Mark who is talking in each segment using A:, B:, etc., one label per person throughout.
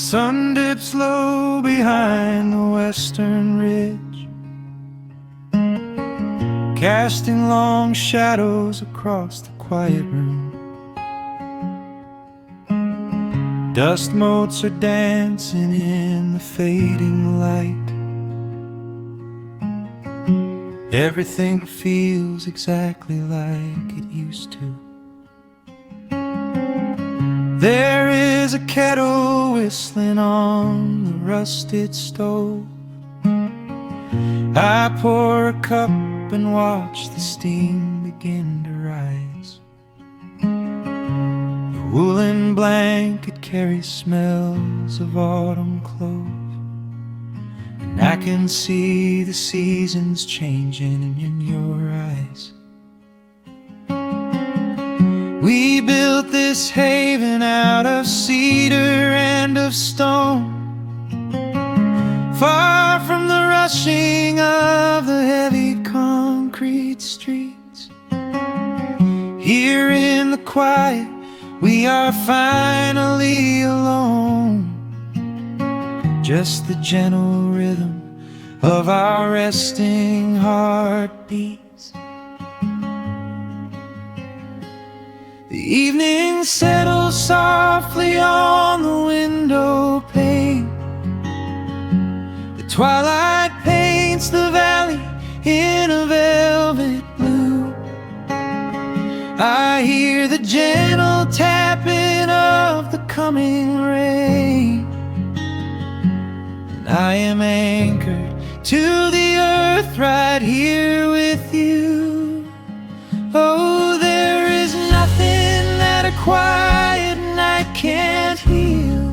A: sun dips low behind the western ridge, casting long shadows across the quiet room. Dust motes are dancing in the fading light. Everything feels exactly like it used to. There is a kettle whistling on the rusted stove. I pour a cup and watch the steam begin to rise. The woolen blanket carries smells of autumn clothes, and I can see the seasons changing in your eyes. We built this haven out of cedar and of stone, far from the rushing of the heavy concrete streets. Here in the quiet, we are finally alone. Just the gentle rhythm of our resting heartbeats. The evening settles softly on the window pane. The twilight paints the valley in a velvet blue. I hear the gentle tapping of the coming rain, and I am anchored to the earth right here with you. Oh, there is nothing that a quiet night can't heal,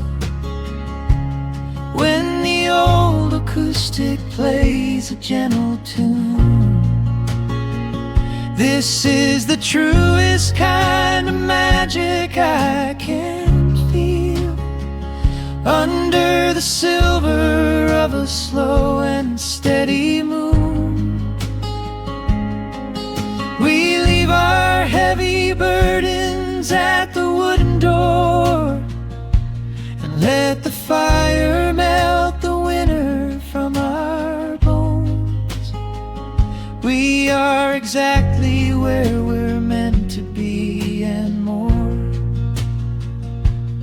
A: when the old acoustic plays a gentle tune. This is the truest kind of magic I can feel, under the silver of a slow and steady moon. We leave our heavy burdens at the wooden door, and let the fire melt the winter from our bones. We are exactly where we're meant to be and more,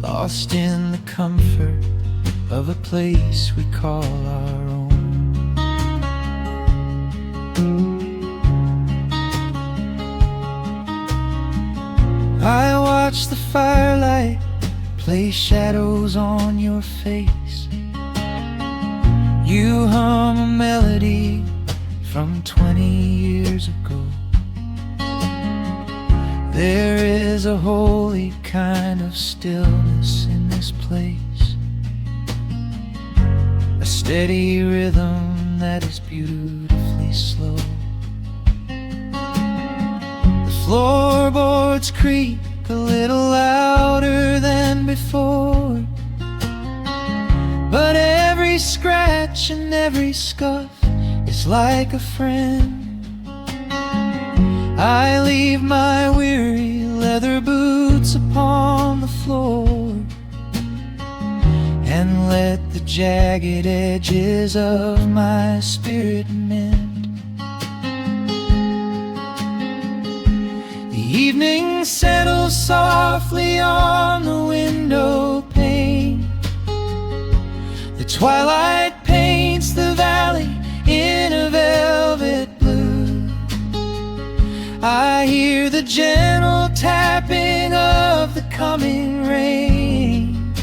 A: lost in the comfort of a place we call our own. I watch the firelight play shadows on your face. You hum a melody from 20 years ago. There is a holy kind of stillness in this place, a steady rhythm that is beautifully slow. The floorboards creak a little louder than before, but every scratch and every scuff is like a friend. I leave my weary leather boots upon the floor, and let the jagged edges of my spirit mend. The evening settles softly on the window pane. The twilight paints the valley in a velvet blue. I hear the gentle tapping of the coming rain,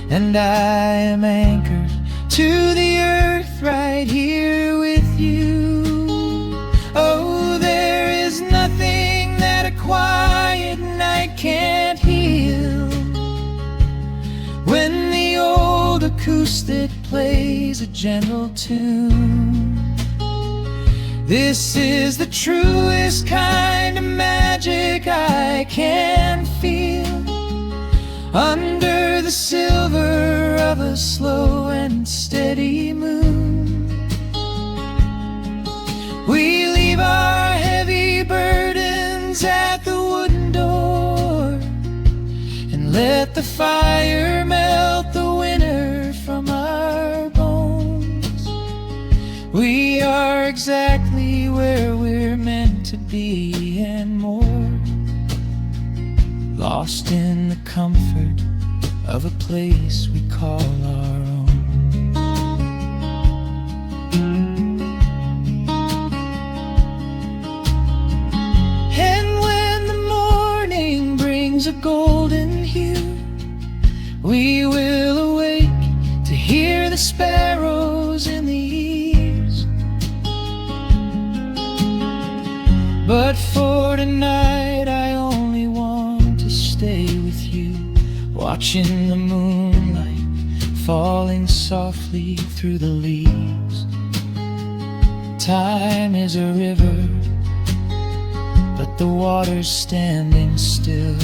A: and I am anchored to the earth right here with you. Oh, there is nothing that a quiet night can't heal, when the old acoustic plays a gentle tune. This is the truest kind of magic I can feel, under the silver of a slow and steady moon. We leave our heavy burdens at the wooden door, and let the fire melt the where we're meant to be and more, lost in the comfort of a place we call our own. And when the morning brings a golden hue, we will awake to hear the sparrows in the eaves. But for tonight I only want to stay with you, watching the moonlight falling softly through the leaves. Time is a river, but the water's standing still.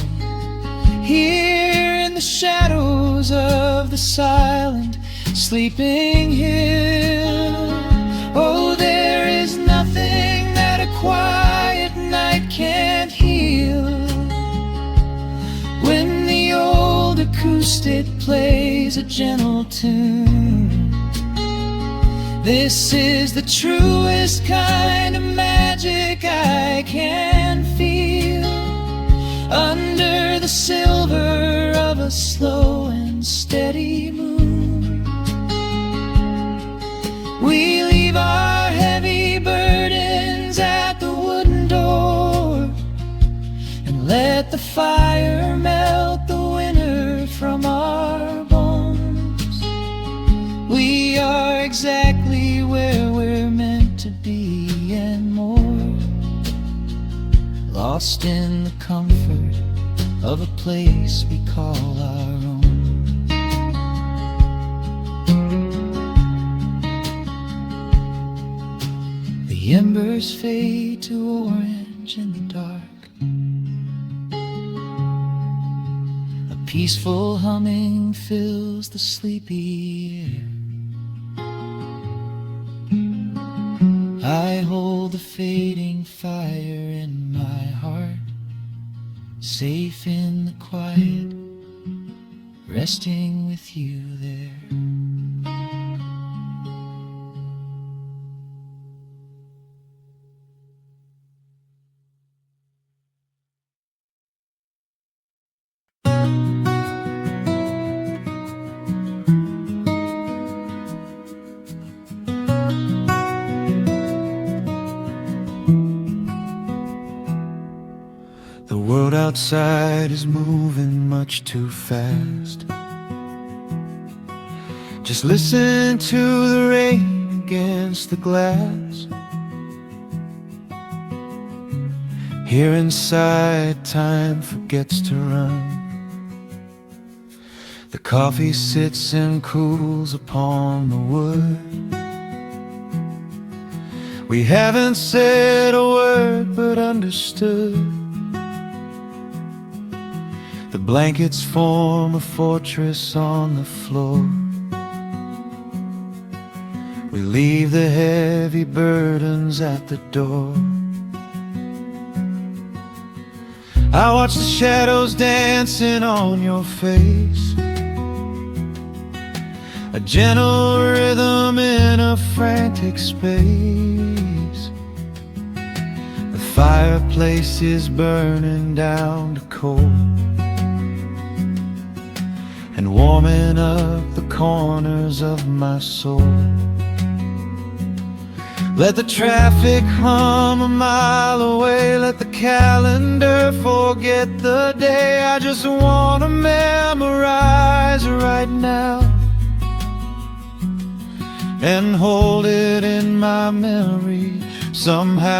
A: Here in the shadows of the silent, sleeping hill. Oh, there is nothing that a quiet night can't heal. When the old acoustic plays a gentle tune, this is the truest kind of magic I can feel. Under the silver of a slow and steady moon, we leave our heavy burdens at the wooden door and let the fire melt the winter from our bones. We are exactly where we're meant to be and more, lost in the comfort of a place we call our own. The embers fade to orange in the dark. A peaceful humming fills the sleepy air. I hold the fading fire in my heart, safe in the quiet, resting with you there. The world outside is moving much too fast. Just listen to the rain against the glass. Here inside, time forgets to run. The coffee sits and cools upon the wood. We haven't said a word but understood. The blankets form a fortress on the floor. We leave the heavy burdens at the door. I watch the shadows dancing on your face, a gentle rhythm in a frantic space. The fireplace is burning down to coal and warming up the corners of my soul. Let the traffic hum a mile away, let the calendar forget the day. I just want to memorize right now and hold it in my memory somehow.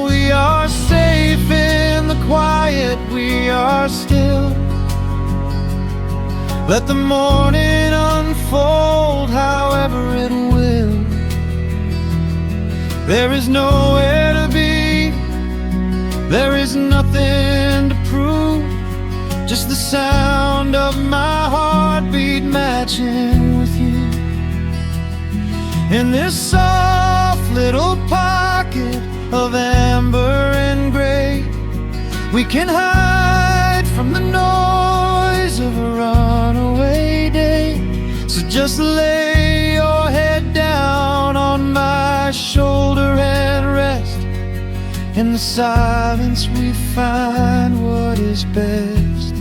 A: We are safe in the quiet, we are still. Let the morning unfold however it will. There is nowhere to be, there is nothing to prove, just the sound of my heartbeat matching with you. In this soft little pocket of amber and gray, we can hide from the noise of a runaway day. So just lay your head down on my shoulder In the silence we find what is best.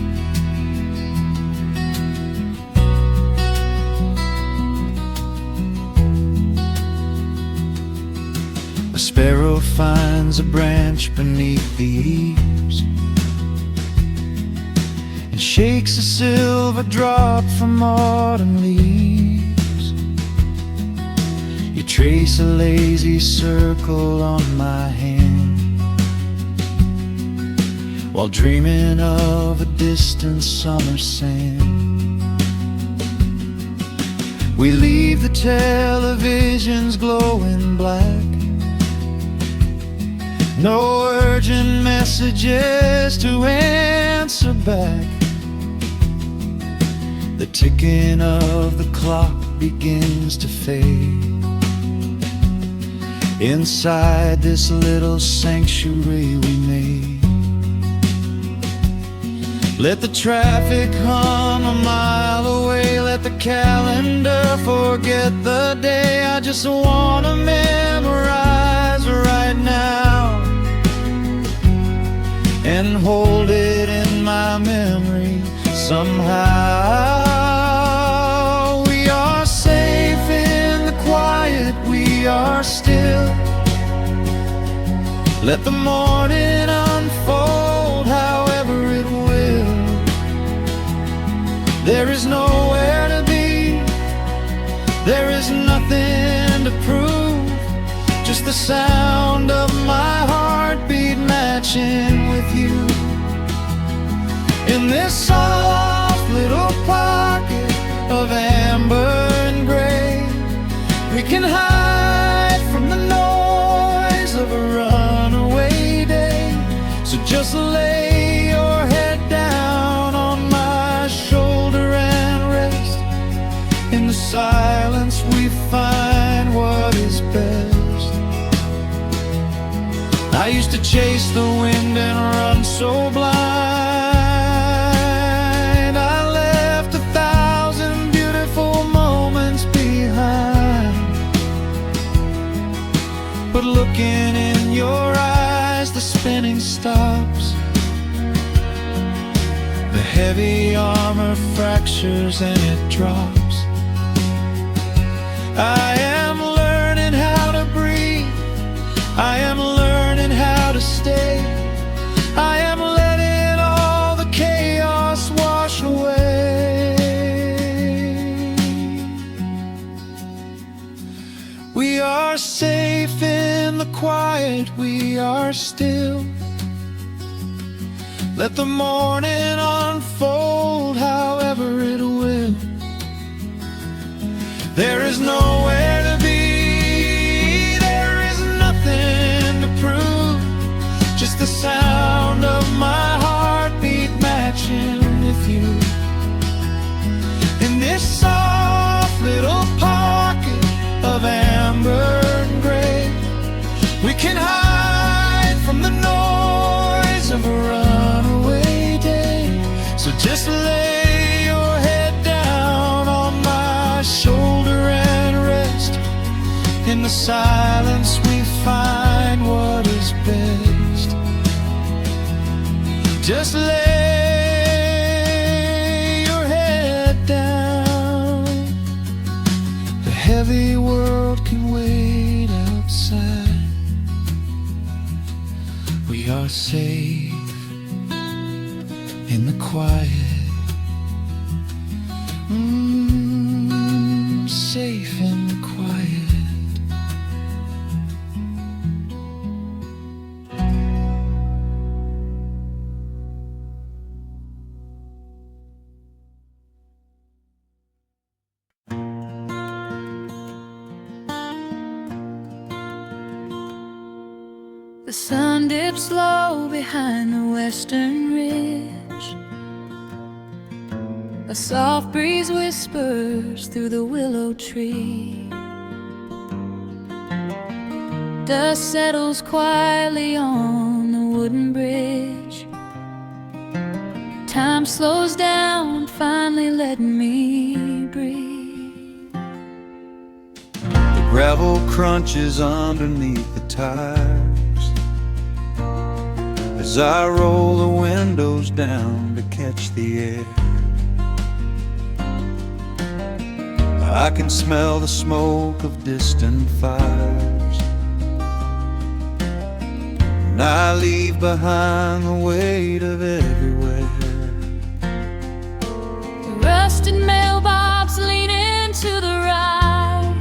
A: A sparrow finds a branch beneath the eaves and shakes a silver drop from autumn leaves. You trace a lazy circle on my hand while dreaming of a distant summer sand. We leave the televisions glowing black, no urgent messages to answer back. The ticking of the clock begins to fade inside this little sanctuary we made. Let the traffic hum a mile away, let the calendar forget the day. I just wanna memorize right now and hold it in my memory somehow. We are safe in the quiet, we are still. Let the morning unfold however it will. There is nowhere to be, there is nothing to prove, just the sound of my heartbeat matching with you. In this soft little pocket of amber and gray, we can hide from the noise of a runaway day. So just lay your head down on my shoulder and rest. In the silence we find what is best. I used to chase the wind and run so blind. I left 1,000 beautiful moments behind. But looking in your eyes, the spinning stops. The heavy armor fractures and it drops. I am learning how to breathe, I am learning how to stay. I am letting all the chaos wash away. We are safe in the quiet, we are still. Let the morning unfold however it will. There is nowhere to be, there is nothing to prove, just the sound of my heartbeat matching with you. In this soft little pocket of amber and gray, we can hide from the noise of a runaway day. So just lay your head down on my shoulder and rest. In the silence we find what is best. Just lay your head down. The heavy world can wait outside. We are safe in the quiet. Safe in the quiet.
B: The sun dips low behind the western ridge. A soft breeze whispers through the willow tree. Dust settles quietly on the wooden bridge. Time slows down, finally letting me breathe.
A: The gravel crunches underneath the tires. as I roll the windows down to catch the air. I can smell the smoke of distant fires, and I leave behind the weight of everywhere.
B: The rusted mailbox leaning to the right,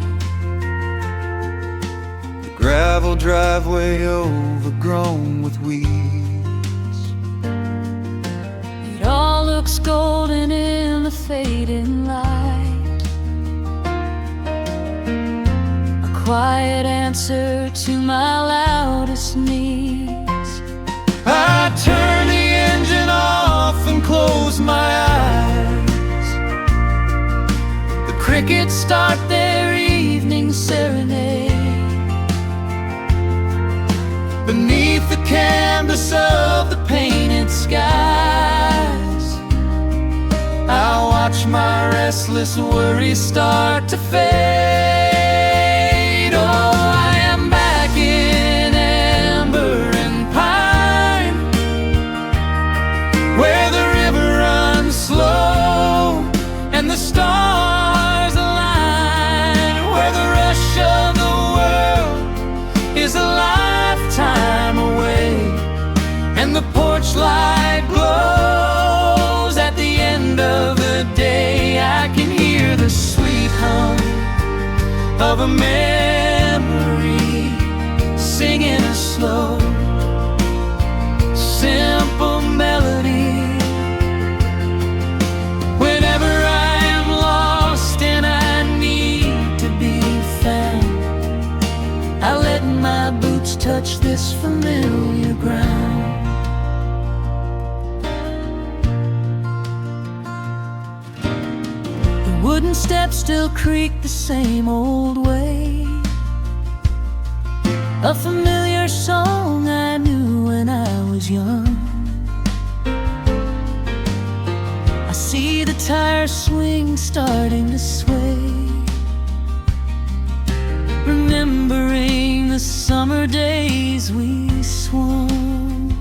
A: The gravel driveway overgrown with weeds.
B: it all looks golden in the fading light. A quiet answer to my loudest needs.
A: I turn the engine off and close my eyes. The crickets start their evening serenade. Beneath the canvas of the painted skies, I watch my restless worries start to fade. Oh, I am back in amber and pine, where the river runs slow and the stars align, where the rush of the world is a lifetime away, and the porch light glows at the end of the day. I can hear the sweet hum of a memory singing a slow, simple melody. Whenever I am lost and I need to be found, I let my boots touch this familiar ground. The wooden steps still creak the same old way, a familiar song I knew when I was young. I see the tires swing starting to sway, remembering the summer days we swung.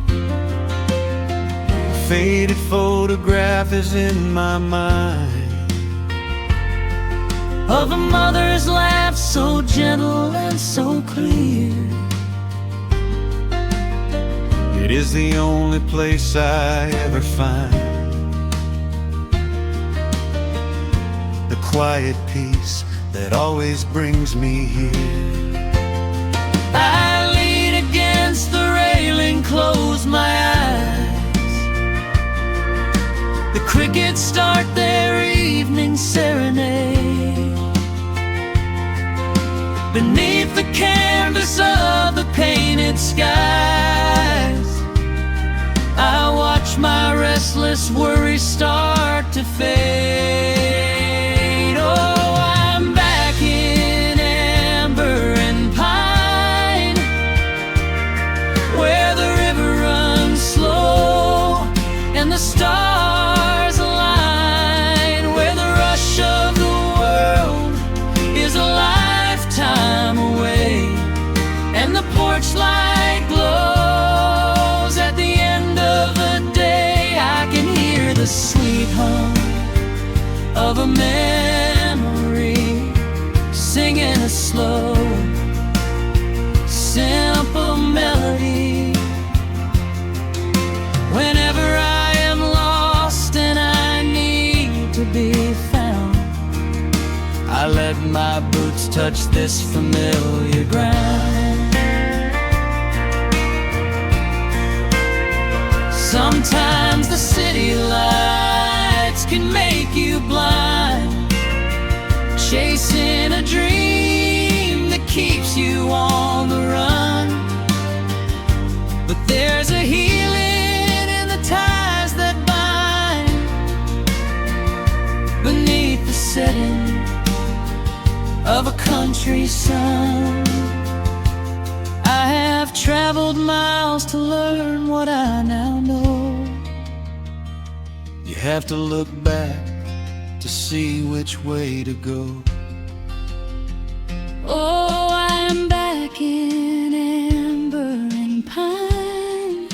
A: A faded photograph is in my mind
B: of a mother's laugh so gentle and so clear.
A: It is the only place I ever find the quiet peace that always brings me here.
B: I lean against the railing, close my eyes. The crickets start their evening serenade. Beneath the canvas of the painted skies, I watch my restless worries start to fade. Oh, I'm back in amber and pine, where the river runs slow and the stars align, where the rush of the world is a lifetime away, and the porch light glows at the end of the day. I can hear the sweet hum of a memory singing a slow, simple melody. Whenever I am lost and I need to be found, I let my boots touch this familiar ground. Sometimes the city lights can make you blind, chasing a dream that keeps you on the run. But there's a healing in the ties that bind beneath the setting of a country sun. I have traveled miles to learn what I now know.
A: You have to look back to see which way to go.
B: Oh, I'm back in amber and pine,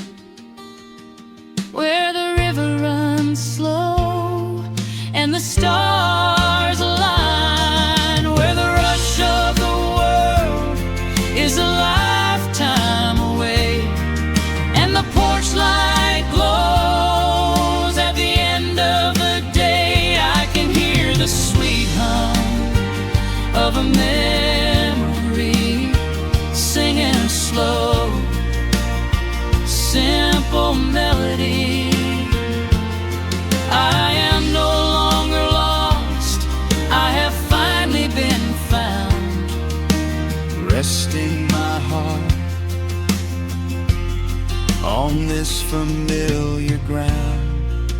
A: on this familiar ground.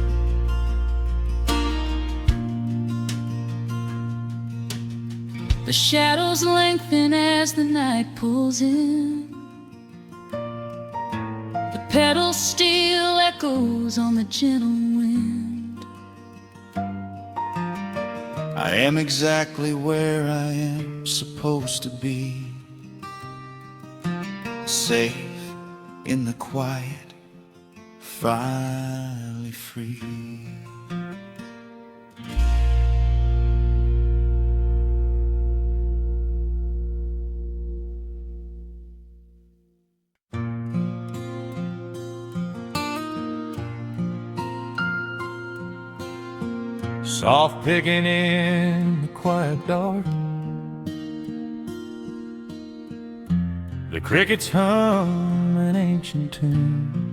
B: The shadows lengthen as the night pulls in. The pedal steel echoes on the gentle wind.
A: I am exactly where I am supposed to be, safe in the quiet, finally free. Soft picking in the quiet dark, the crickets hum an ancient tune.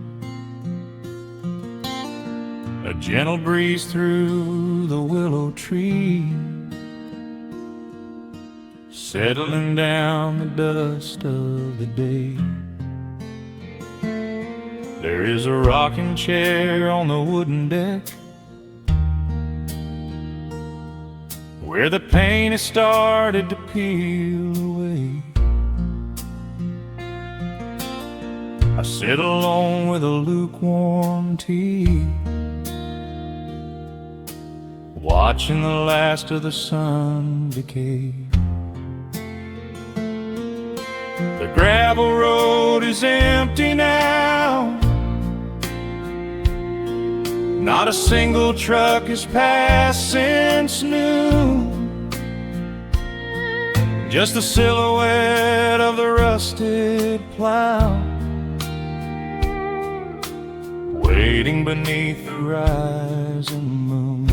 A: A gentle breeze through the willow tree, settling down the dust of the day. There is a rocking chair on the wooden deck, where the paint has started to peel away. I sit alone with a lukewarm tea, watching the last of the sun decay. The gravel road is empty now, not a single truck has passed since noon. Just the silhouette of the rusted plow, waiting beneath the rising moon.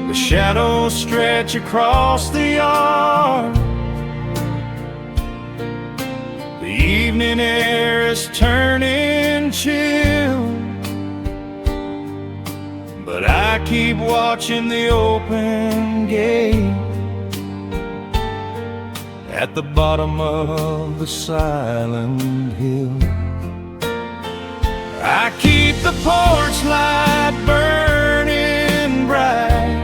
A: The shadows stretch across the yard, the evening air is turning chill, but I keep watching the open gate at the bottom of the silent hill. I keep the porch light burning bright,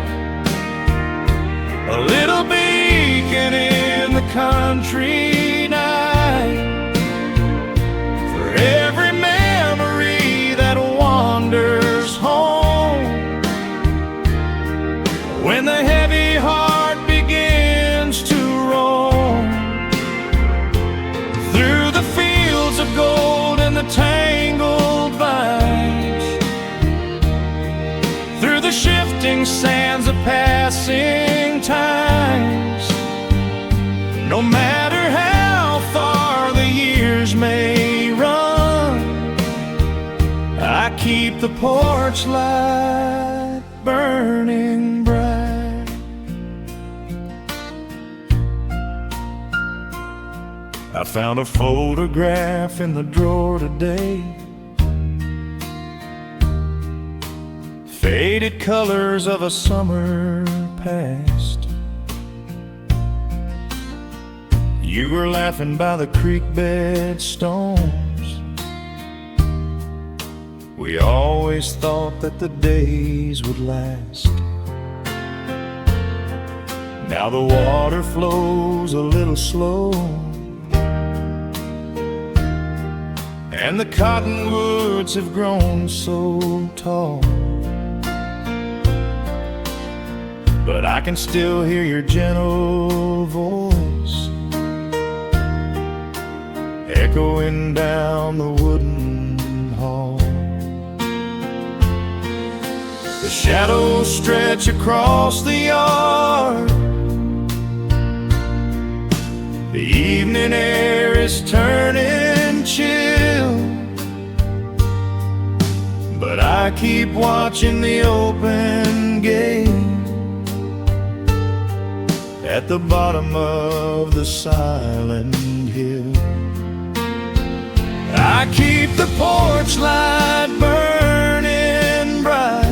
A: a little beacon in the country night, for every memory that wanders home. When the heavy heart begins to roam through the fields of gold and the tangled vines, through the shifting sands of passing times, no matter how far the years may run, I keep the porch light burning bright. I found a photograph in the drawer today, faded colors of a summer past. You were laughing by the creek bed stones. We always thought that the days would last. Now the water flows a little slow, and the cottonwoods have grown so tall, but I can still hear your gentle voice echoing down the wooden hall. The shadows stretch across the yard, the evening air is turning chill, but I keep watching the open gate at the bottom of the silent hill. I keep the porch light burning bright,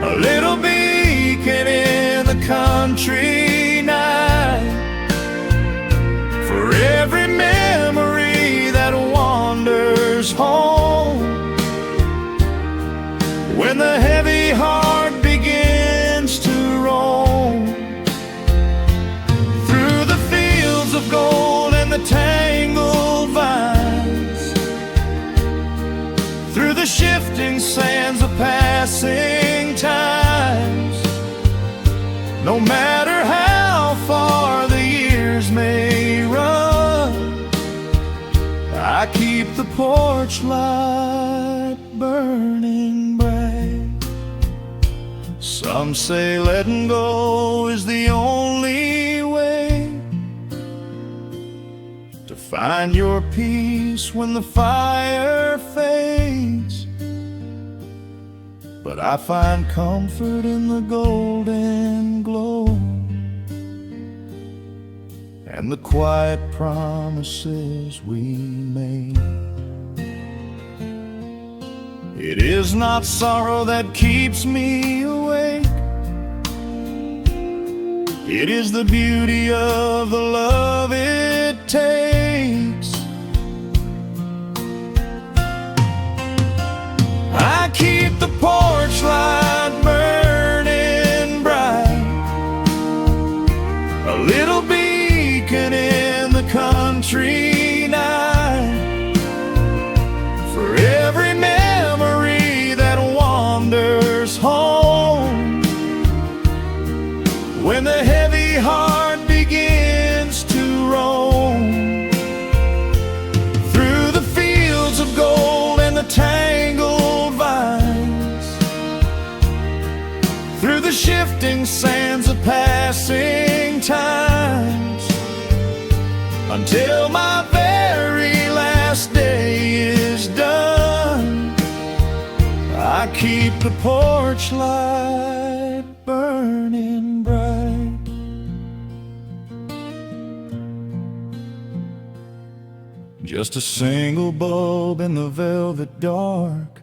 A: a little beacon in the country night, for every memory keep the porch light burning bright. Some say letting go is the only way to find your peace when the fire fades. But I find comfort in the golden glow and the quiet promises we made. It is not sorrow that keeps me awake. It is the beauty of the love it takes. I keep the porch light burning bright, a little beacon in the country night, for every memory that wanders home. When the heavy heart begins to roam through the fields of gold and the tangled vines, through the shifting sands of passing times, until my very last day is done, I keep the porch light burning bright. Just a single bulb in the velvet dark,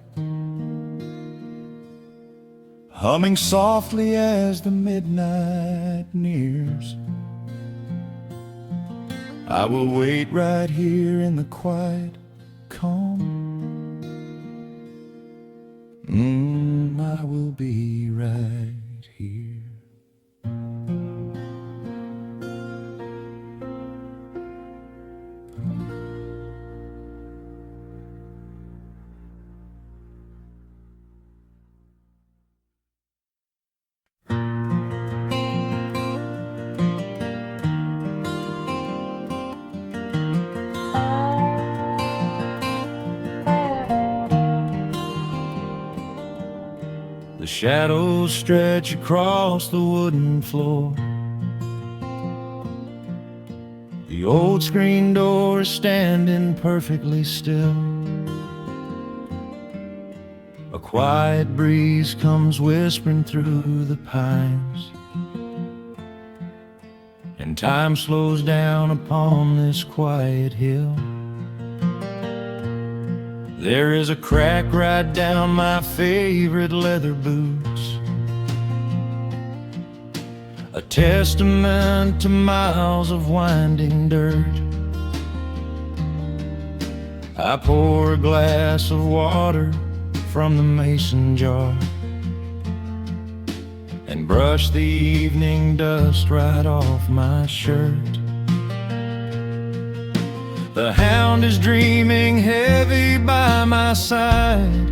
A: humming softly as the midnight nears. I will wait right here in the quiet calm. I will be right here. The shadows stretch across the wooden floor. The old screen door is standing perfectly still. A quiet breeze comes whispering through the pines, and time slows down upon this quiet hill. There is a crack right down my favorite leather boots, a testament to miles of winding dirt. I pour a glass of water from the mason jar and brush the evening dust right off my shirt. The hound is dreaming heavy by my side.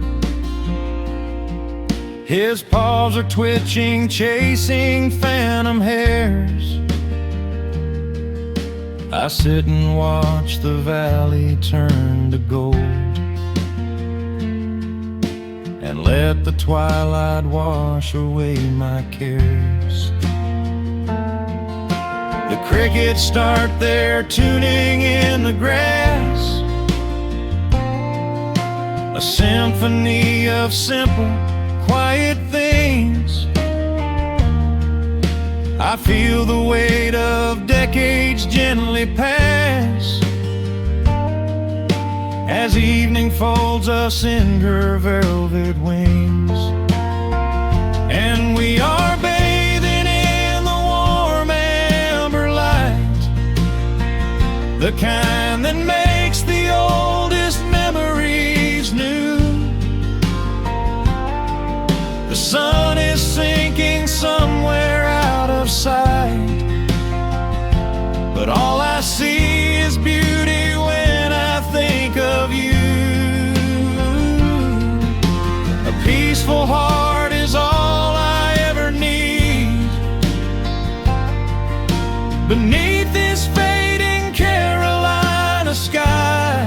A: His paws are twitching, chasing phantom hares. I sit and watch the valley turn to gold and let the twilight wash away my cares. The crickets start their tuning in the grass, a symphony of simple, quiet things. I feel the weight of decades gently pass as evening folds us in her velvet wings, and we are bathing in the warm amber light, the kind that makes the oldest memories new. The sun is sinking somewhere out of sight, but all I see is beauty when I think of you. A peaceful heart is all I ever need beneath this fading Carolina sky.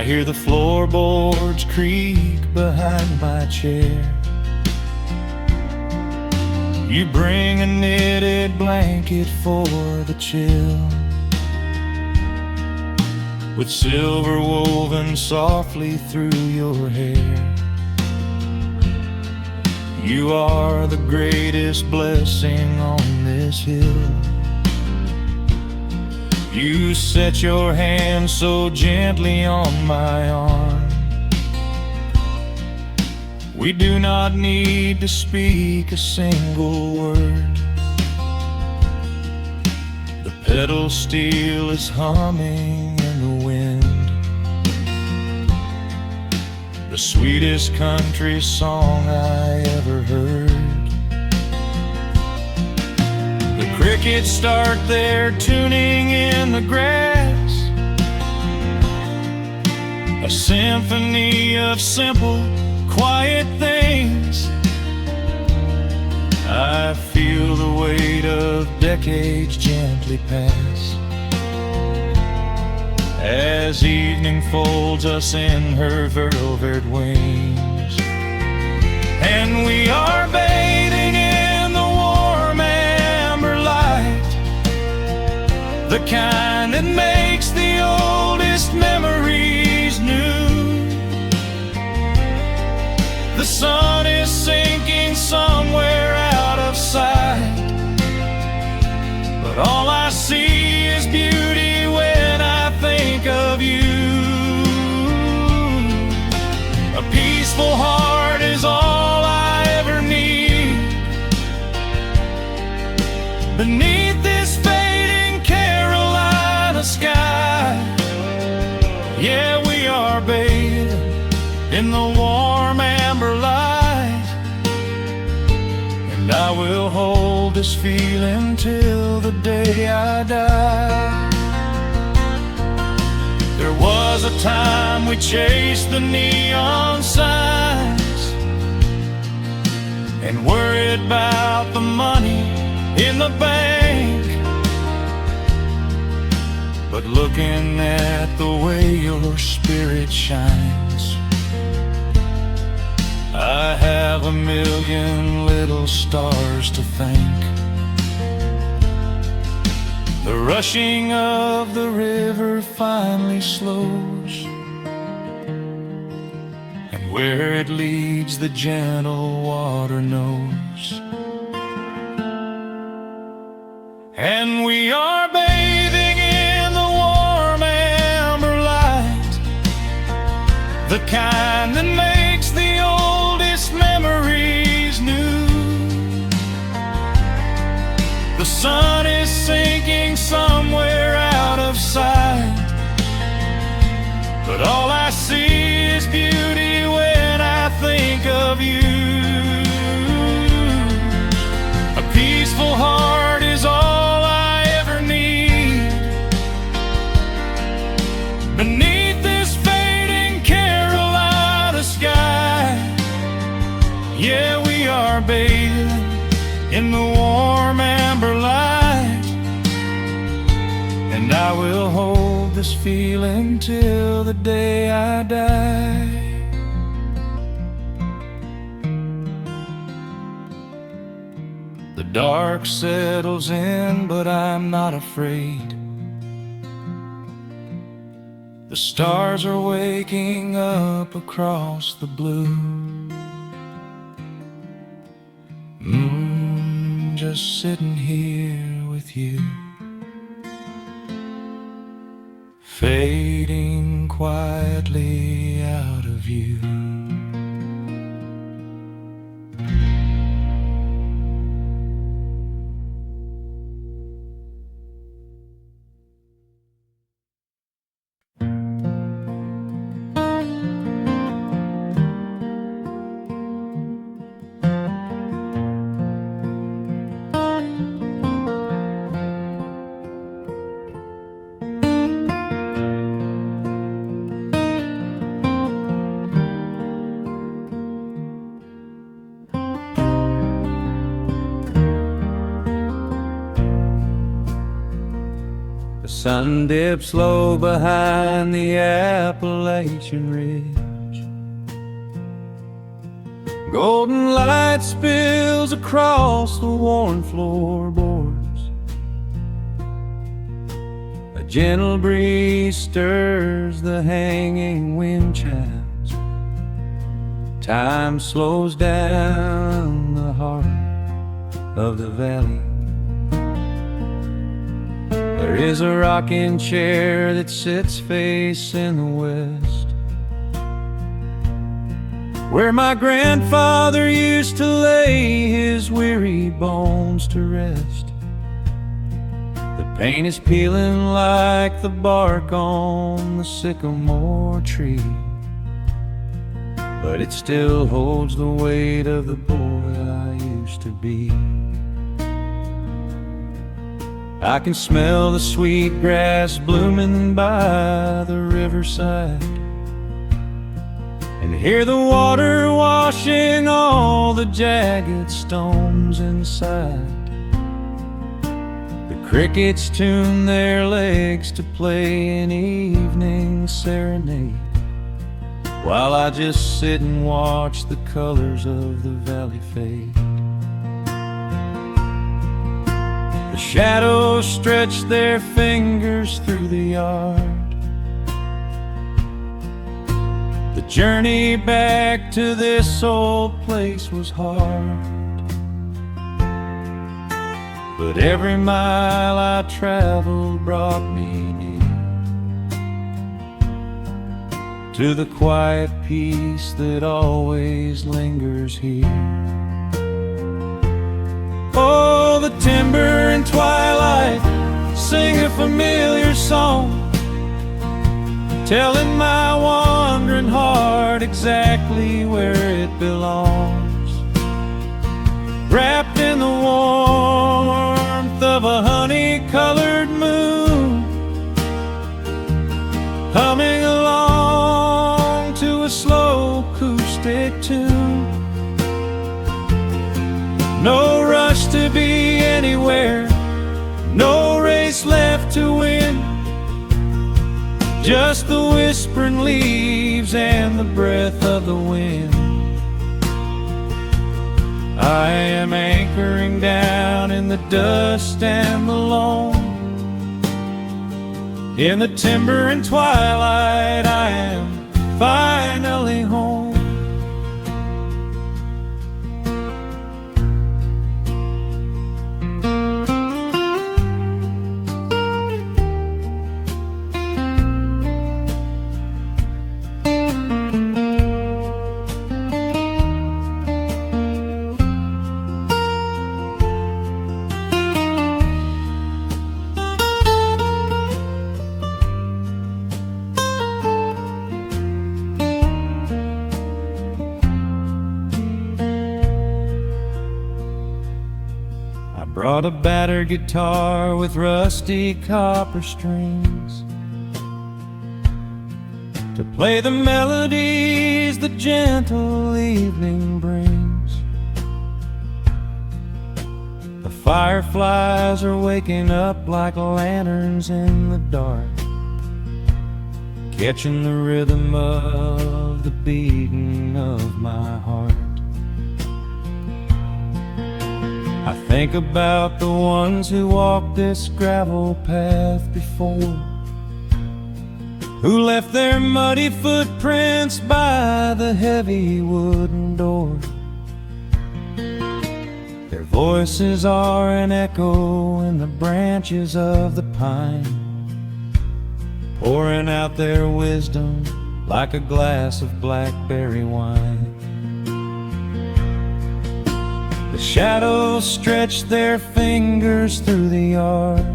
A: I hear the floorboards creak behind my chair. You bring a knitted blanket for the chill, with silver woven softly through your hair. You are the greatest blessing on this hill. You set your hand so gently on my arm. We do not need to speak a single word. The pedal steel is humming in the wind, the sweetest country song I ever heard. The crickets start their tuning in the grass, a symphony of simple, quiet things. I feel the weight of decades gently pass, as evening folds us in her velvet wings. And we are bathing in the warm amber light, the kind that makes the oldest memories new. The sun is sinking somewhere out of sight, but all I see is beauty when I think of you. A peaceful heart is all I ever need. Beneath this fading Carolina sky, yeah, we are bathing in the warm amber light. And I will hold this feeling till the day I die. There was a time we chased the neon signs and worried about the money in the bank. But looking at the way your spirit shines, I have a million little stars to thank. The rushing of the river finally slows, and where it leads the gentle water knows. And we are bathing in the warm amber light, the kind that makes the oldest memories new. The sun is sinking somewhere out of sight, but all I see is beauty when I think of you. A peaceful heart is all I ever need. Beneath this fading Carolina sky, yeah, we are bathing in the warm amber light. And I will hold this feeling till the day I die. The dark settles in, but I'm not afraid. The stars are waking up across the blue. Just sitting here with you, fading quietly out of view. The sun dips low behind the Appalachian Ridge. Golden light spills across the worn floorboards. A gentle breeze stirs the hanging wind chimes. Time slows down the heart of the valley. There is a rocking chair that sits facing the west, where my grandfather used to lay his weary bones to rest. The paint is peeling like the bark on the sycamore tree, but it still holds the weight of the boy I used to be. I can smell the sweet grass blooming by the riverside, and hear the water washing all the jagged stones inside. The crickets tune their legs to play an evening serenade, while I just sit and watch the colors of the valley fade. The shadows stretch their fingers through the yard. The journey back to this old place was hard, but every mile I traveled brought me near to the quiet peace that always lingers here. Oh, the timber and twilight sing a familiar song, telling my wandering heart exactly where it belongs. Wrapped in the warmth of a honey-colored moon, humming along to a slow acoustic tune. No rush to be anywhere, no race left to win, just the whispering leaves and the breath of the wind. I am anchoring down in the dust and the loam. In the timber and twilight I am finally home. Brought a battered guitar with rusty copper strings to play the melodies the gentle evening brings. The fireflies are waking up like lanterns in the dark, catching the rhythm of the beating of my heart. I think about the ones who walked this gravel path before, who left their muddy footprints by the heavy wooden door. Their voices are an echo in the branches of the pine, pouring out their wisdom like a glass of blackberry wine. The shadows stretch their fingers through the yard.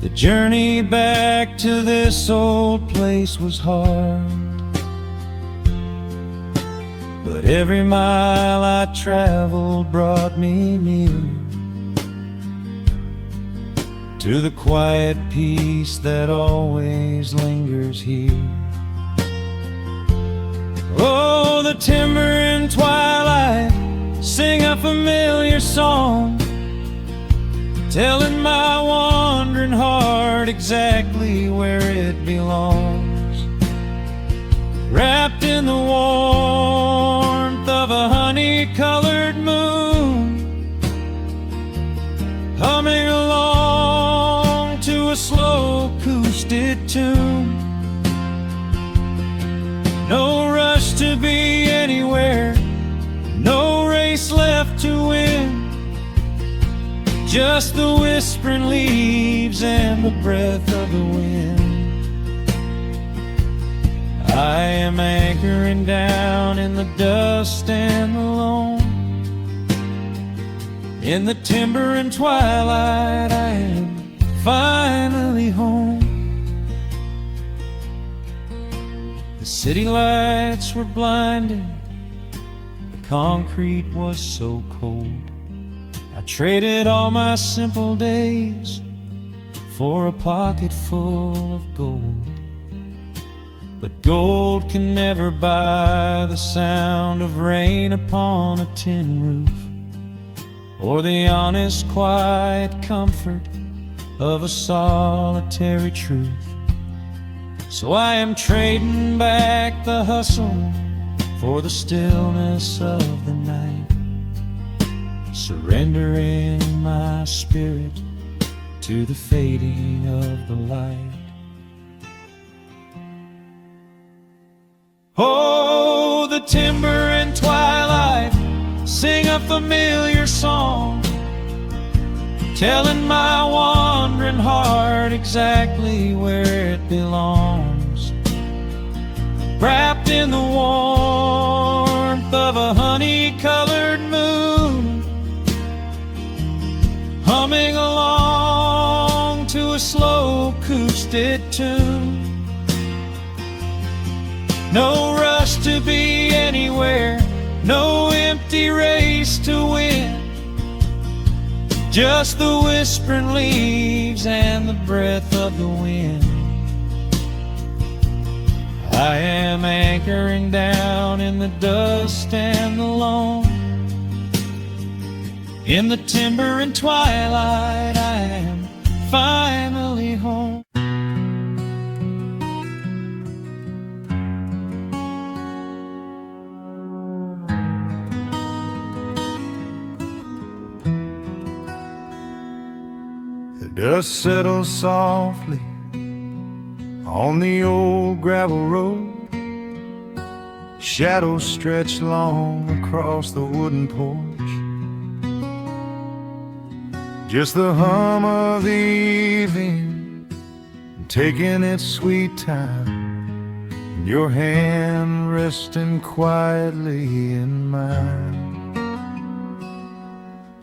A: The journey back to this old place was hard, but every mile I traveled brought me near to the quiet peace that always lingers here. Oh, the timber and twilight sing a familiar song, telling my wandering heart exactly where it belongs. Wrapped in the warmth of a honey-colored moon, humming along to a slow acoustic tune. No rush to be anywhere, no race left to win, just the whispering leaves and the breath of the wind. I am anchoring down in the dust and the loam. In the timber and twilight, I am finally home. The city lights were blinding, the concrete was so cold. I traded all my simple days for a pocket full of gold. But gold can never buy the sound of rain upon a tin roof, or the honest, quiet comfort of a solitary truth. So I am trading back the hustle for the stillness of the night, surrendering my spirit to the fading of the light. Oh, the timber and twilight sing a familiar song, telling my wandering heart exactly where it belongs. Wrapped in the warmth of a honey-colored moon, humming along to a slow acoustic tune. No rush to be anywhere, no empty race to win, just the whispering leaves and the breath of the wind. I am anchoring down in the dust and the loam. In the timber and twilight, I am finally home. The dust settles softly on the old gravel road. Shadows stretch long across the wooden porch. Just the hum of the evening taking its sweet time, your hand resting quietly in mine.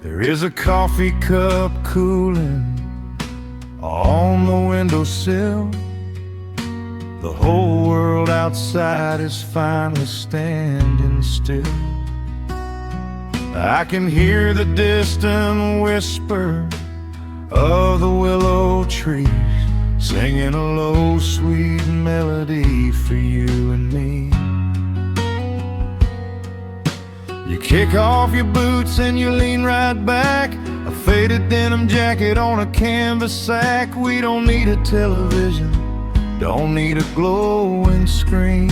A: There is a coffee cup cooling on the windowsill. The whole world outside is finally standing still. I can hear the distant whisper of the willow trees, singing a low, sweet melody for you and me. You kick off your boots and you lean right back, a faded denim jacket on a canvas sack. We don't need a television, don't need a glowing screen.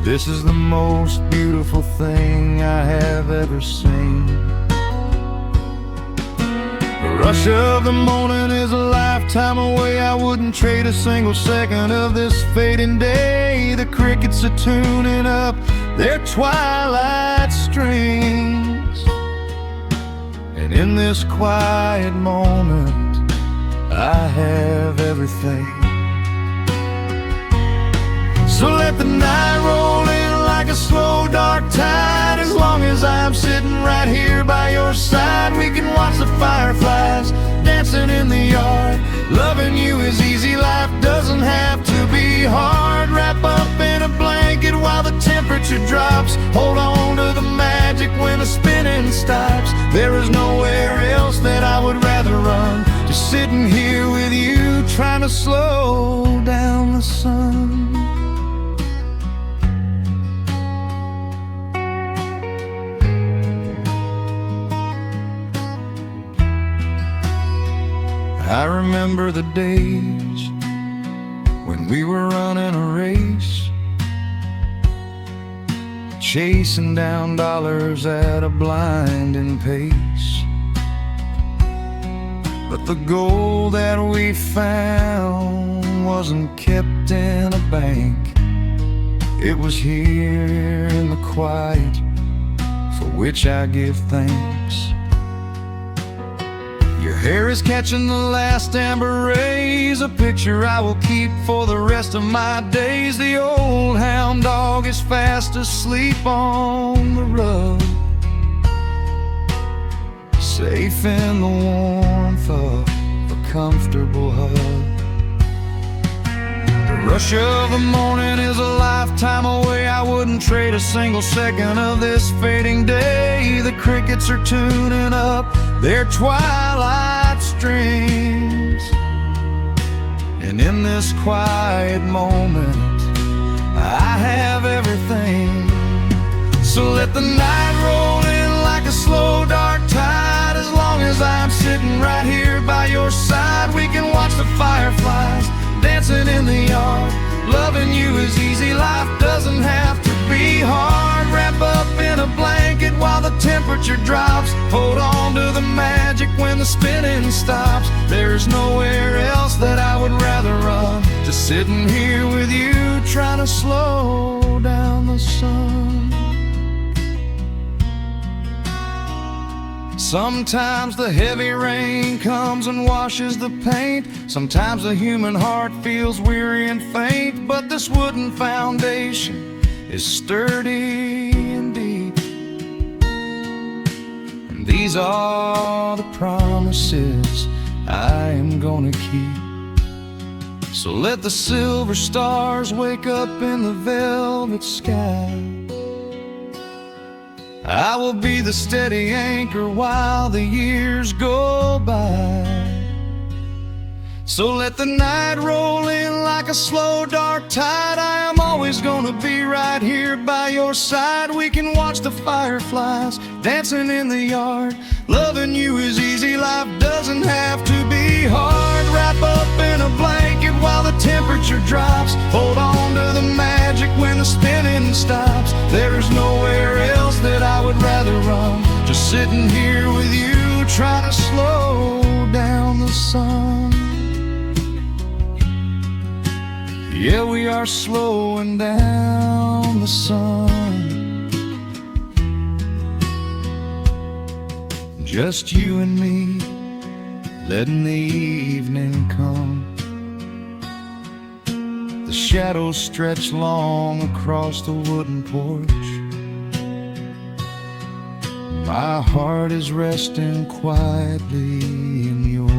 A: This is the most beautiful thing I have ever seen. The rush of the morning is a lifetime away. I wouldn't trade a single second of this fading day. The crickets are tuning up their twilight strings, and in this quiet moment I have everything. So let the night roll in like a slow dark tide. As long as I'm sitting right here by your side, we can watch the fireflies dancing in the yard. Loving you is easy, life doesn't have to be hard. Wrap up in a blanket while the temperature drops. Hold on to the magic when the spinning stops. There is nowhere else that I would rather run, just sitting here with you, trying to slow down the sun. I remember the days when we were running a race, chasing down dollars at a blinding pace. But the gold that we found wasn't kept in a bank. It was here in the quiet, for which I give thanks. Your hair is catching the last amber rays, a picture I will keep for the rest of my days. The old hound dog is fast asleep on the rug, safe in the warmth of a comfortable hug. The rush of the morning is a lifetime away. I wouldn't trade a single second of this fading day. The crickets are tuning up their twilight strings, and in this quiet moment I have everything. So let the night roll in like a slow dark tide. As long as I'm sitting right here by your side, we can watch the fireflies dancing in the yard. Loving you is easy, life doesn't have to be hard. Wrap up in a blanket while the temperature drops. Hold on to the magic when the spinning stops. There's nowhere else that I would rather run, just sitting here with you, trying to slow down the sun. Sometimes the heavy rain comes and washes the paint. Sometimes the human heart feels weary and faint. But this wooden foundation is sturdy and deep, and these are the promises I am gonna keep. So let the silver stars wake up in the velvet sky. I will be the steady anchor while the years go by. So let the night roll in like a slow dark tide. I am always gonna be right here by your side. We can watch the fireflies dancing in the yard. Loving you is easy, life doesn't have to be hard. Wrap up in a blanket while the temperature drops. Hold on to the magic when the spinning stops. There's nowhere else that I would rather run, just sitting here with you, trying to slow down the sun. Yeah, we are slowing down the sun. Just you and me, letting the evening come. The shadows stretch long across the wooden porch. My heart is resting quietly in yours.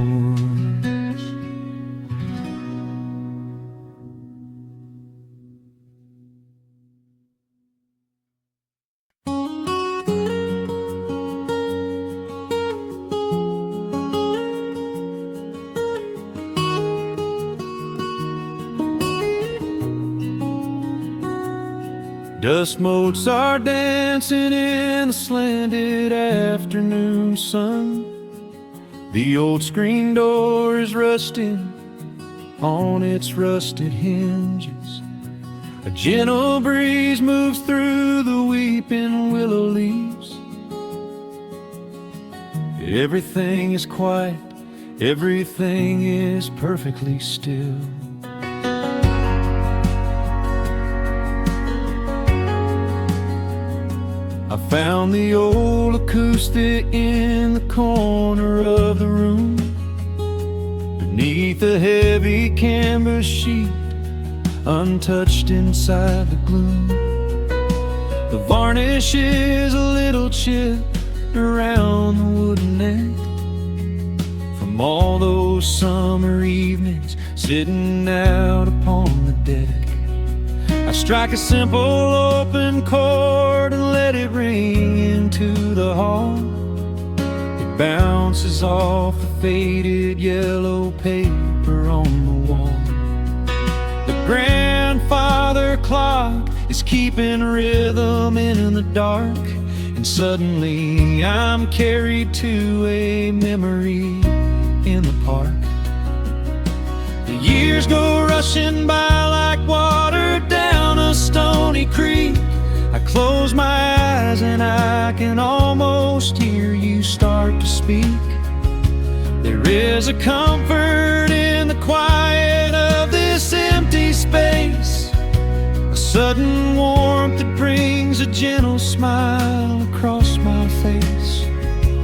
A: Dust motes are dancing in the slanted afternoon sun. The old screen door is rusting on its rusted hinges. A gentle breeze moves through the weeping willow leaves. Everything is quiet, everything is perfectly still. I found the old acoustic in the corner of the room, beneath a heavy canvas sheet, untouched inside the gloom. The varnish is a little chipped around the wooden neck, from all those summer evenings sitting out upon the deck. I strike a simple open chord and let it ring into the hall. It bounces off the faded yellow paper on the wall. The grandfather clock is keeping rhythm in the dark, and suddenly I'm carried to a memory in the park. years go rushing by like water down a stony creek. I close my eyes and I can almost hear you start to speak. There is a comfort in the quiet of this empty space, a sudden warmth that brings a gentle smile across my face.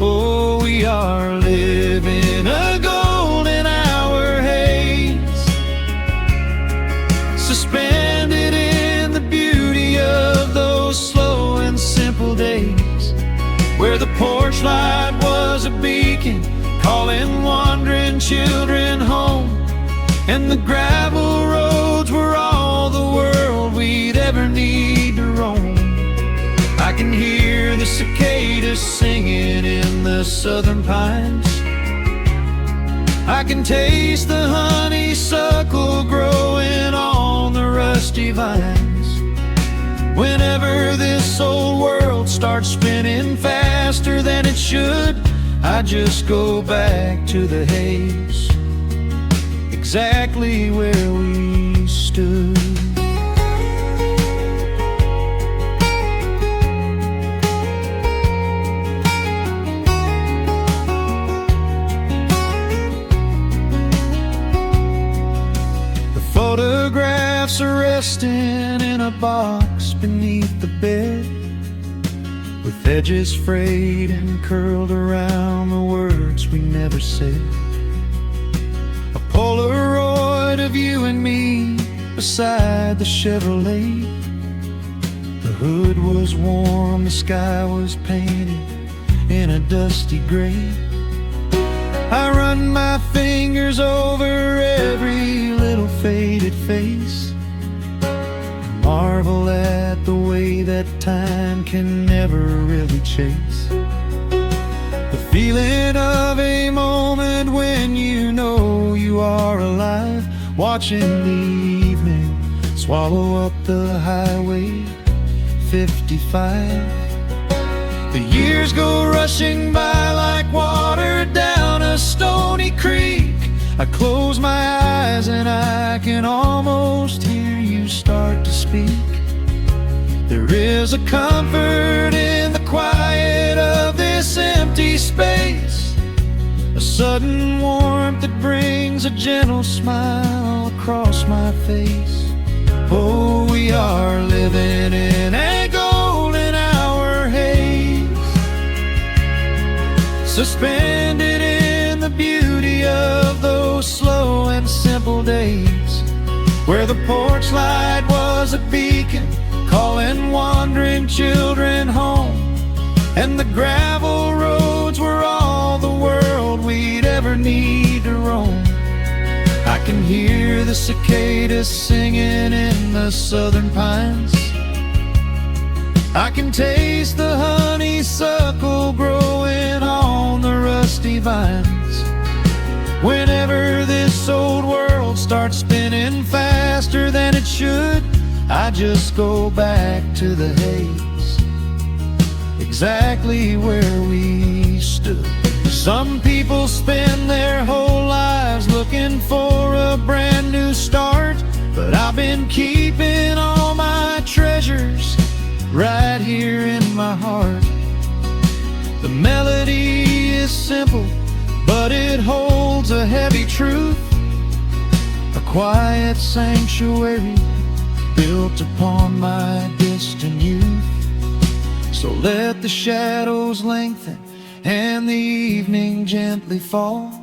A: Oh, we are living a golden hour haze, suspended in the beauty of those slow and simple days, where the porch light was a beacon calling wandering children home, and the gravel roads were all the world we'd ever need to roam. I can hear the cicadas singing in the southern pines. I can taste the honeysuckle growing on the rusty vines. Whenever this old world starts spinning faster than it should, I just go back to the haze, exactly where we stood. The photographs are resting in a box beneath the bed, with edges frayed and curled around the words we never said. A Polaroid of you and me beside the Chevrolet. The hood was warm, the sky was painted in a dusty gray. I run my fingers over every little faded face, marvel at the way that time can never really chase. The feeling of a moment when you know you are alive, watching the evening swallow up the highway 55. The years go rushing by like water down a stony creek. I close my eyes and I can almost hear you start to speak. There is a comfort in the quiet of this empty space, a sudden warmth that brings a gentle smile across my face. Oh, we are living in a golden hour haze, suspended in the beauty of those slow and simple days, where the porch light was a beacon calling wandering children home, and the gravel roads were all the world we'd ever need to roam. I can hear the cicadas singing in the southern pines. I can taste the honeysuckle growing on the rusty vines. Whenever this old world starts spinning faster than it should, I just go back to the haze, exactly where we stood. Some people spend their whole lives looking for a brand new start, but I've been keeping all my treasures right here in my heart. The melody is simple, but it holds a heavy truth, a quiet sanctuary built upon my distant youth. So let the shadows lengthen and the evening gently fall.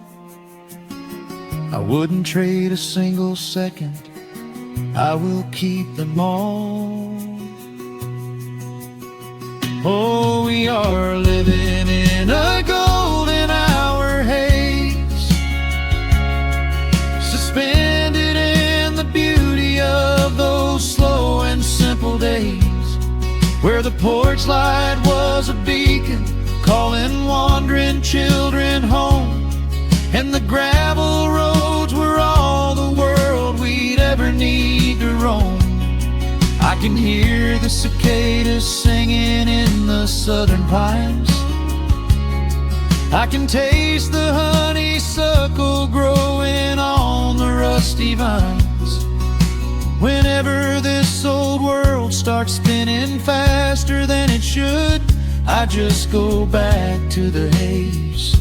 A: I wouldn't trade a single second, I will keep them all. Oh, we are living in a golden hour haze, suspended in the beauty of those slow and simple days, where the porch light was a beacon calling wandering children home, and the gravel roads were all the world we'd ever need to roam. I can hear the cicadas singing in the southern pines. I can taste the honeysuckle growing on the road. rusty vines. Whenever this old world starts spinning faster than it should, I just go back to the haze,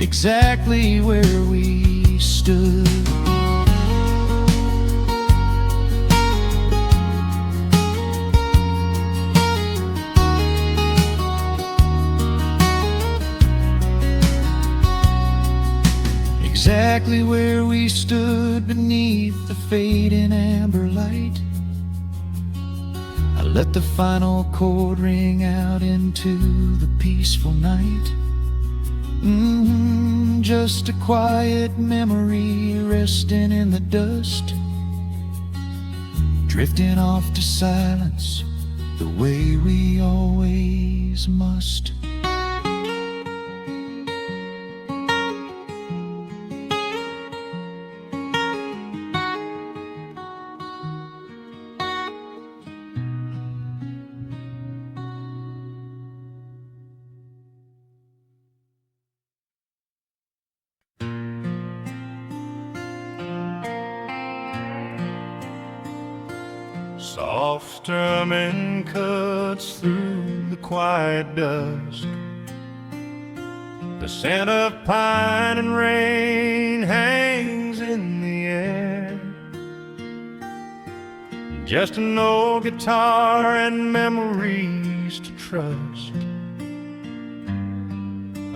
A: exactly where we stood. Exactly where we stood beneath the fading amber light. I let the final chord ring out into the peaceful night. Just a quiet memory resting in the dust, drifting off to silence the way we always must. Soft strumming cuts through the quiet dusk. The scent of pine and rain hangs in the air. Just an old guitar and memories to trust.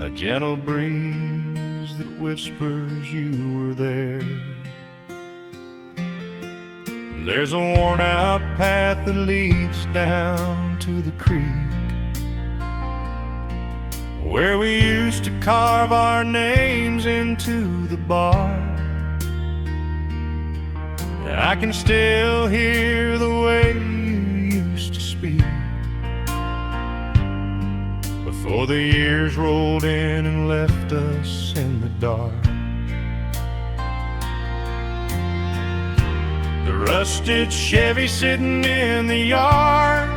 A: A gentle breeze that whispers you were there. There's a worn-out path that leads down to the creek, where we used to carve our names into the bark. I can still hear the way you used to speak before the years rolled in and left us in the dark. The rusted Chevy sitting in the yard,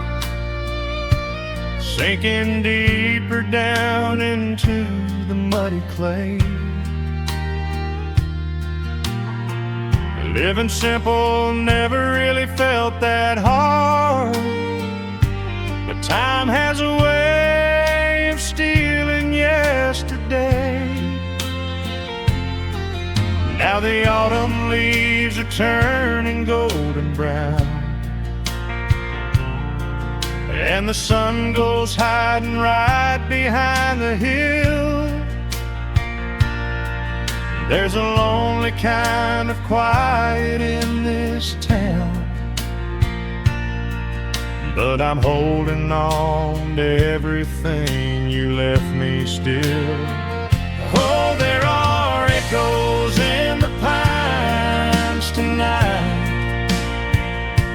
A: sinking deeper down into the muddy clay. Living simple never really felt that hard, but time has a way of stealing yesterday. Now the autumn leaves are turning golden brown, and the sun goes hiding right behind the hill. There's a lonely kind of quiet in this town, but I'm holding on to everything you left me still. Oh, there are echoes in the pines tonight,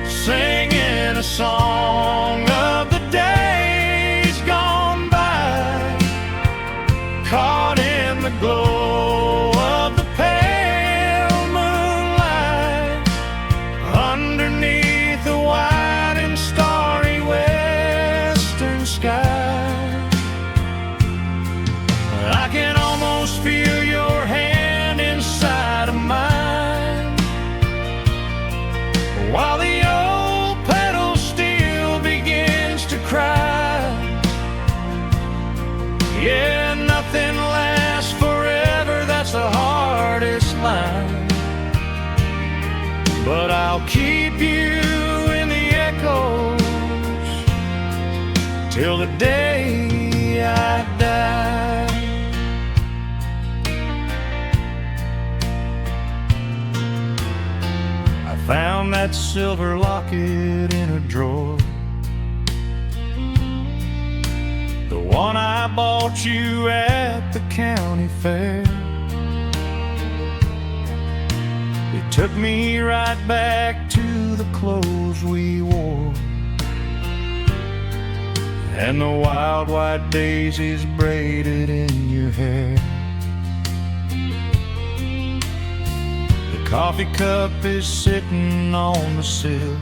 A: singing a song of the days gone by, caught in the glow of the pale moonlight, underneath the white and starry western sky. I can almost feel your hand inside of mine, while the old pedal steel begins to cry. Yeah, nothing lasts forever, that's the hardest line, but I'll keep you in the echoes till the day I die. Found that silver locket in a drawer, the one I bought you at the county fair. It took me right back to the clothes we wore, and the wild white daisies braided in your hair. Coffee cup is sitting on the sill,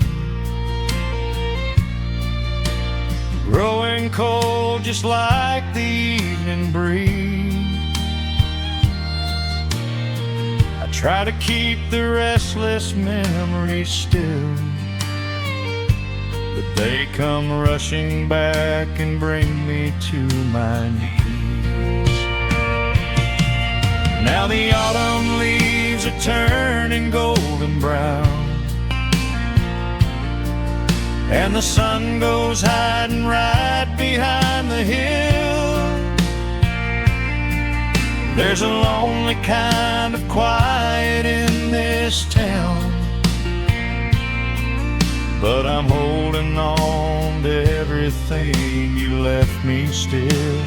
A: growing cold just like the evening breeze. I try to keep the restless memories still, but they come rushing back and bring me to my knees. Now the autumn leaves are turning golden brown, and the sun goes hiding right behind the hill. There's a lonely kind of quiet in this town, but I'm holding on to everything you left me still.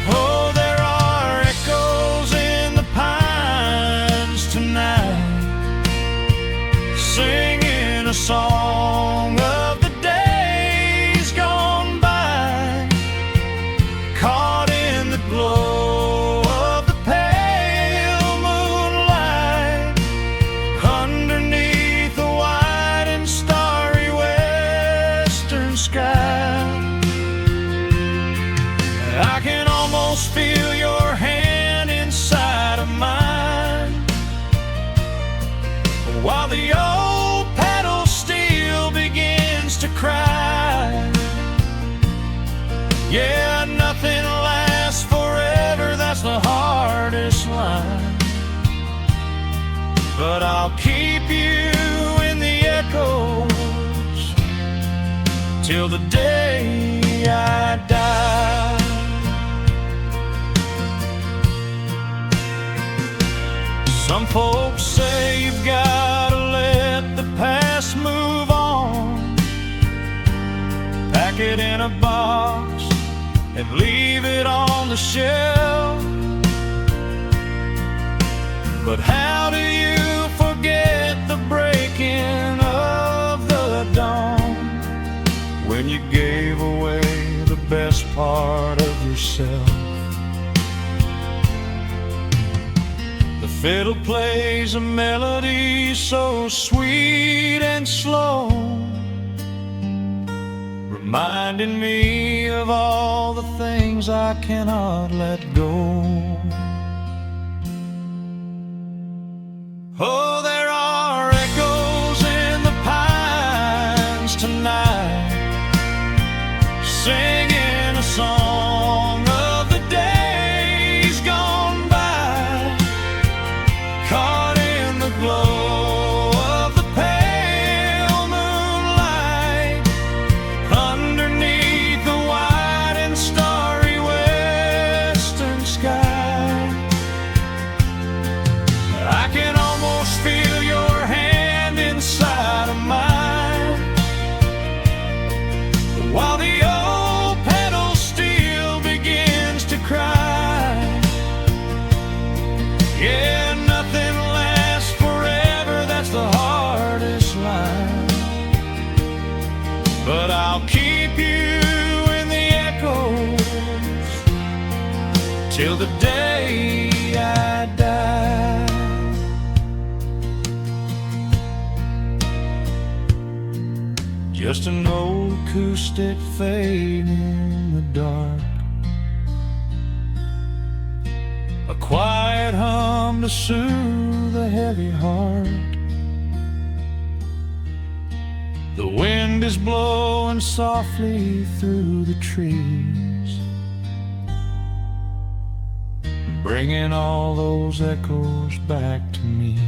A: Oh, there are echoes in the pines tonight, singing a song of the days gone by, caught in the glow of the pale moonlight, underneath the white and starry western sky. I can almost feel your hand inside of mine, while the old pedal steel begins to cry. Yeah, nothing lasts forever, that's the hardest line, but I'll keep you in the echoes till the day I die. Some folks say you've gotta let the past move on, pack it in a box and leave it on the shelf. But how do you forget the breaking of the dawn, when you gave away the best part of yourself? The fiddle plays a melody so sweet and slow, reminding me of all the things I cannot let go. Oh, there are echoes in the pines tonight, singing a song of the days gone by, caught in the glow of the pale moonlight, underneath the white and starry western sky. I can almost feel your hand inside of mine, while the old pedal steel begins to cry. Yeah, nothing lasts forever, that's the hardest line, but I'll keep you in the echoes till the day I die. Just an old acoustic fade in the dark, a quiet hum to soothe a heavy heart. The wind is blowing softly through the trees, bringing all those echoes back to me.